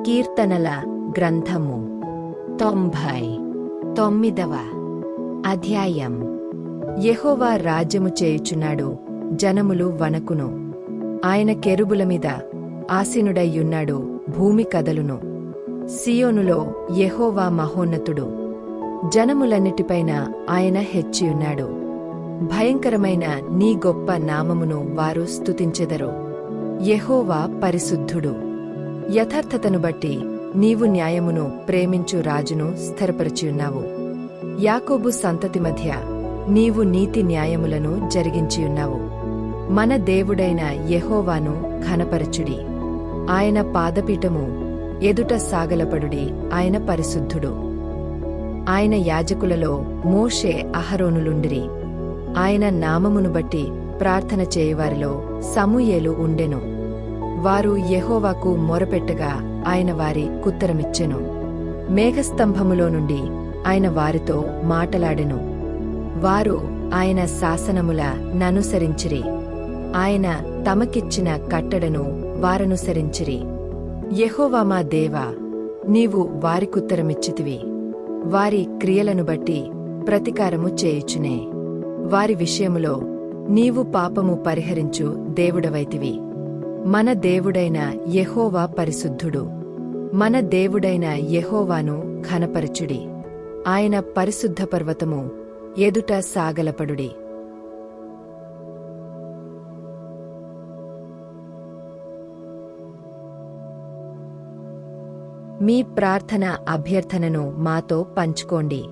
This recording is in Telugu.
కీర్తనల గ్రంథము 99వ అధ్యాయం. యెహోవా రాజ్యము చేయుచున్నాడు, జనములు వణకును. ఆయన కెరూబుల మీద ఆసీనుడైయున్నాడు, భూమి కదలును. సియోనులో యెహోవా మహోన్నతుడు, జనములన్నిటిపైన ఆయన హెచ్చియున్నాడు. భయంకరమైన నీ గొప్ప నామమును వారు స్తుతించెదరు. యెహోవా పరిశుద్ధుడు. యథార్థతను బట్టి నీవు న్యాయమును ప్రేమించు రాజును స్థిరపరచియున్నావు. యాకోబు సంతతి మధ్య నీవు నీతి న్యాయములను జరిగించియున్నావు. మన దేవుడైన యెహోవాను ఘనపరచుడి. ఆయన పాదపీఠము ఎదుట సాగలపడుడి. ఆయన పరిశుద్ధుడు. ఆయన యాజకులలో మోషే అహరోనులుండిరి. ఆయన నామమును బట్టి ప్రార్థన చేయువారిలో సమూయేలు ఉండెను. వారు యెహోవాకు మొరపెట్టగా ఆయన వారి కుత్తరమిచ్చెను. మేఘస్తంభములో నుండి ఆయన వారితో మాటలాడెను. వారు ఆయన శాసనముల ననుసరించిరి. ఆయన తమకిచ్చిన కట్టడను వారనుసరించిరి. యెహోవా మా దేవా, నీవు వారికుత్తరమిచ్చితివి. వారి క్రియలను బట్టి ప్రతికారము చేయుచునే. వారి విషయములో నీవు పాపము పరిహరించు దేవుడవైతివి. మన దేవుడైన యెహోవా పరిశుద్ధుడు. మన దేవుడైన యెహోవాను ఘనపరచుడి. ఆయన పరిశుద్ధ పర్వతము ఎదుట సాగలపడుడి. మీ ప్రార్థన అభ్యర్థనను మాతో పంచుకోండి.